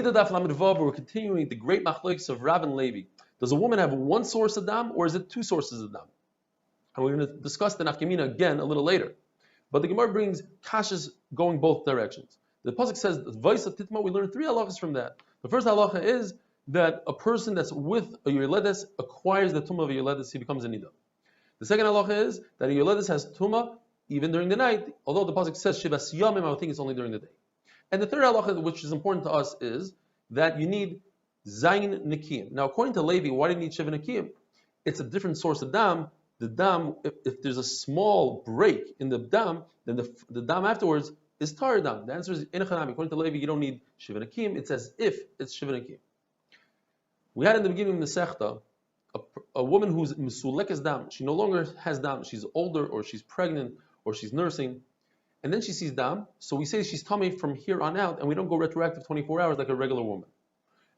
Niddah Daf Lamed Vav, we're continuing the great machlokes of Rav and Levi. Does a woman have one source of dam, or is it two sources of dam? And we're going to discuss the nafkamina again a little later. But the Gemara brings kashas going both directions. The pasuk says, "Vaisa titma." We learn three halachas from that. The first halacha is that a person that's with a yoledes acquires the tumah of a yoledes, he becomes a niddah. The second halacha is that a yoledes has tumah even during the night, although the pasuk says shivas yamim, I would think it's only during the day. And the third halacha, which is important to us, is that you need zayin nikiyim. Now, according to Levi, why do you need shiva nikiyim? It's a different source of dam. The dam, if there's a small break in the dam, then the dam afterwards is tar dam. The answer is inachanami. According to Levi, you don't need shiva nikiyim. It's as if it's shiva nikiyim. We had in the beginning of the sechta a woman who's misulekes dam. She no longer has dam. She's older, or she's pregnant, or she's nursing. And then she sees dam, so we say she's tummy from here on out, and we don't go retroactive 24 hours like a regular woman.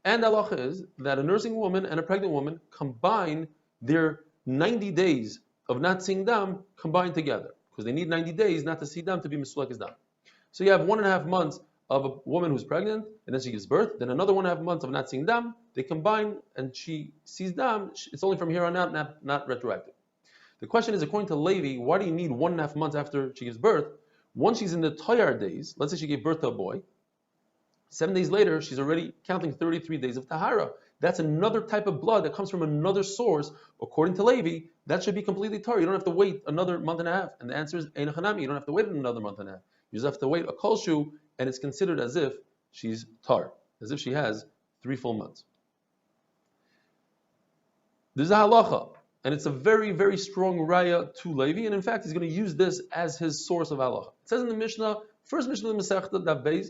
And the halacha is that a nursing woman and a pregnant woman combine their 90 days of not seeing dam combined together, because they need 90 days not to see dam to be misulekes dam. So you have 1.5 months of a woman who's pregnant, and then she gives birth, then another 1.5 months of not seeing dam, they combine, and she sees dam, it's only from here on out, not retroactive. The question is, according to Levi, why do you need 1.5 months after she gives birth? Once she's in the Toyar days, let's say she gave birth to a boy, 7 days later, she's already counting 33 days of Tahara. That's another type of blood that comes from another source. According to Levi, that should be completely tar. You don't have to wait another 1.5 months. And the answer is Ein Hanami. You don't have to wait another 1.5 months. You just have to wait a kolshu, and it's considered as if she's tar, as if she has 3 full months. There's a halacha, and it's a very, very strong raya to Levi, and in fact, he's going to use this as his source of halacha. It says in the Mishnah, first Mishnah of the Masechta, Daf Beis,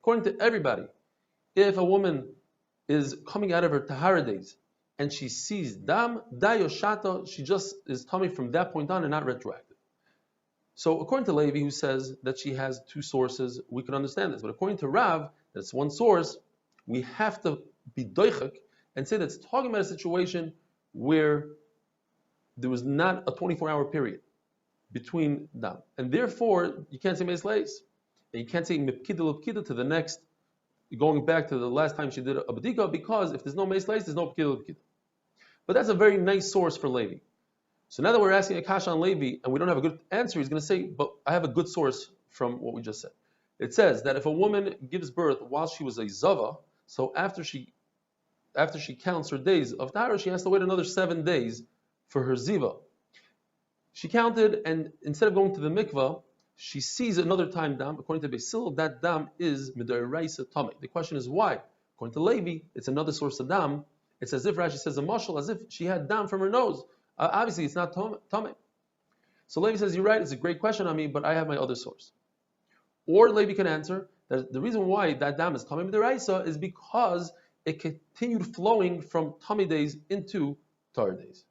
according to everybody, if a woman is coming out of her Tahara days and she sees dam, dayoshata, she just is tummy from that point on and not retroactive. So according to Levi, who says that she has 2 sources, we can understand this. But according to Rav, that's one source, we have to be doichak and say that it's talking about a situation where there was not a 24-hour period between dam. And therefore, you can't say meis leis. And you can't say mipkida l'pkida to the next, going back to the last time she did a badika, because if there's no meis leis, there's no pkida l'pkida. But that's a very nice source for Levi. So now that we're asking a kasha on Levi, and we don't have a good answer, he's going to say, but I have a good source from what we just said. It says that if a woman gives birth while she was a zava, so after she counts her days of tahara, she has to wait another 7 days for her ziva. She counted, and instead of going to the mikvah, she sees another time dam. According to Basil, that dam is midaraisa tamei. The question is why? According to Levi, it's another source of dam. It's as if Rashi says a mashal, as if she had dam from her nose. Obviously, it's not tamei. So Levi says, you're right, it's a great question on me, but I have my other source. Or Levi can answer that the reason why that dam is tamei midaraisa is because it continued flowing from tamei days into tar days.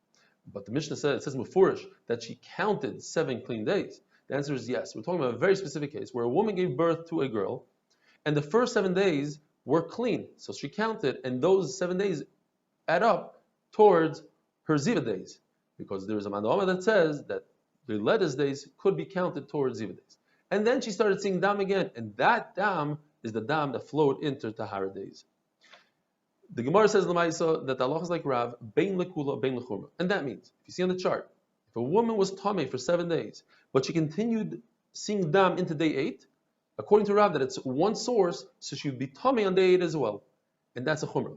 But the Mishnah says, it says mufurish, that she counted 7 clean days. The answer is yes. We're talking about a very specific case where a woman gave birth to a girl, and the first 7 days were clean. So she counted, and those 7 days add up towards her ziva days, because there's a mandama that says that the ledes days could be counted towards ziva days. And then she started seeing dam again, and that dam is the dam that flowed into tahara days. The Gemara says in the Maisa that the Allah is like Rav, bein lekula, bein lechumra. And that means, if you see on the chart, if a woman was tamei for 7 days, but she continued seeing dam into day 8, according to Rav, that it's one source, so she would be tamei on day 8 as well. And that's a chumrah.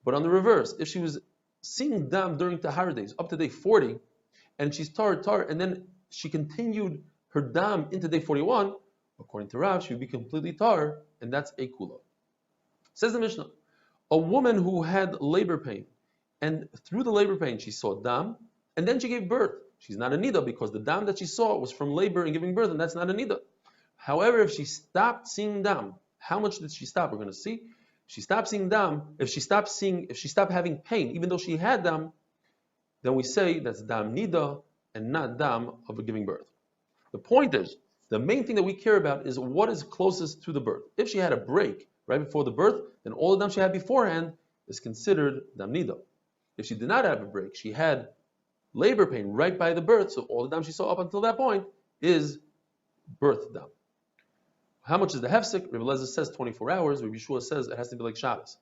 But on the reverse, if she was seeing dam during tahara days, up to day 40, and she's tar, and then she continued her dam into day 41, according to Rav, she would be completely tar, and that's a kula. Says the Mishnah, a woman who had labor pain, and through the labor pain she saw dam, and then she gave birth. She's not a niddah because the dam that she saw was from labor and giving birth, and that's not a niddah. However, if she stopped seeing dam, how much did she stop? We're going to see. She stopped seeing dam. If she stopped having pain, even though she had dam, then we say that's dam niddah and not dam of giving birth. The point is, the main thing that we care about is what is closest to the birth. If she had a break right before the birth, then all the dam she had beforehand is considered dam niddah. If she did not have a break, she had labor pain right by the birth, so all the dam she saw up until that point is birth dam. How much is the hefsek? Rabbi Elazar says 24 hours. Rabbi Yeshua says it has to be like Shabbos.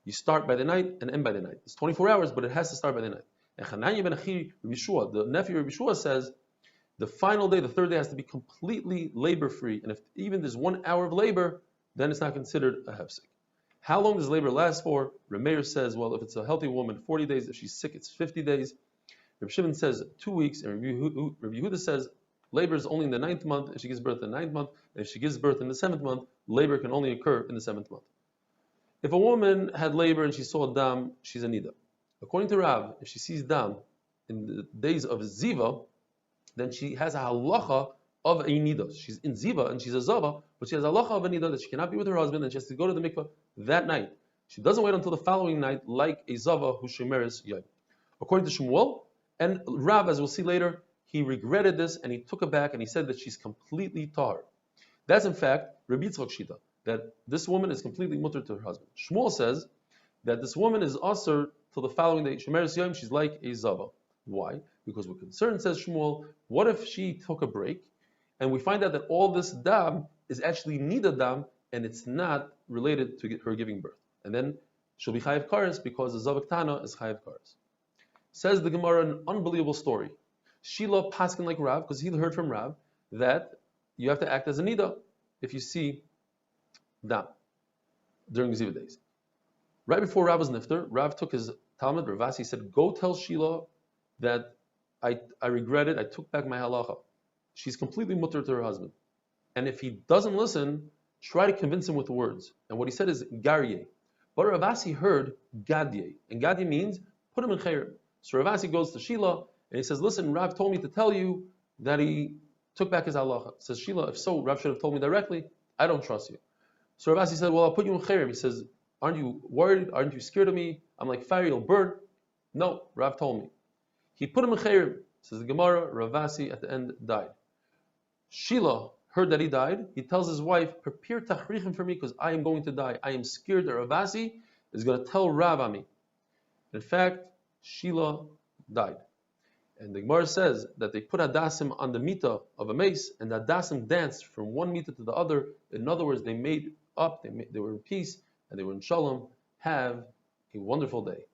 You start by the night and end by the night. It's 24 hours, but it has to start by the night. And Chananya ben Achi, Rabbi Yeshua, the nephew of Rabbi Yeshua, says the final day, the third day, has to be completely labor-free. And if even there's 1 hour of labor, then it's not considered a hefsek. How long does labor last for? Rameir says, well, if it's a healthy woman, 40 days. If she's sick, it's 50 days. Rabbi Shimon says 2 weeks. And Rabbi Yehuda says labor is only in the 9th month if she gives birth in the 9th month. And if she gives birth in the 7th month, labor can only occur in the 7th month. If a woman had labor and she saw dam, she's a niddah. According to Rav, if she sees dam in the days of ziva, then she has a halacha of a niddah. She's in ziva and she's a zava, but she has a halacha of a niddah that she cannot be with her husband and she has to go to the mikveh that night. She doesn't wait until the following night like a zava who shemeres yai. According to Shmuel and Rav, as we'll see later, he regretted this and he took it back and he said that she's completely tahar. That's in fact Rabbi Yitzchak Shita, that this woman is completely mutter to her husband. Shmuel says that this woman is asur till the following day. Shemeres yai, she's like a zava. Why? Because we're concerned, says Shmuel, what if she took a break and we find out that all this dam is actually niddah dam and it's not related to her giving birth. And then she'll be chayiv kares because the zavak tana is chayiv kares. Says the Gemara, an unbelievable story. Shila paskin like Rav, because he heard from Rav that you have to act as a niddah if you see dam during the ziva days. Right before Rav was nifter, Rav took his Talmud, Ravasi, he said, go tell Shila that I regret it, I took back my halacha. She's completely mutter to her husband. And if he doesn't listen, try to convince him with words. And what he said is garye. But Ravasi heard gadye. And gadye means put him in chayrim. So Ravasi goes to Shila and he says, listen, Rav told me to tell you that he took back his halacha. Says Shila, if so, Rav should have told me directly. I don't trust you. So Ravasi said, well, I'll put you in chayrim. He says, aren't you worried? Aren't you scared of me? I'm like fire, you'll burn. No, Rav told me. He put him in chayrim. Says the Gemara, Ravasi at the end died. Shila heard that he died. He tells his wife, prepare tachrichim for me because I am going to die. I am scared that Ravasi is going to tell Rav on me. In fact, Shila died. And the Gemara says that they put Hadassim on the mita of a mace, and the Hadassim danced from one mita to the other. In other words, they made up, they were in peace, and they were in shalom. Have a wonderful day.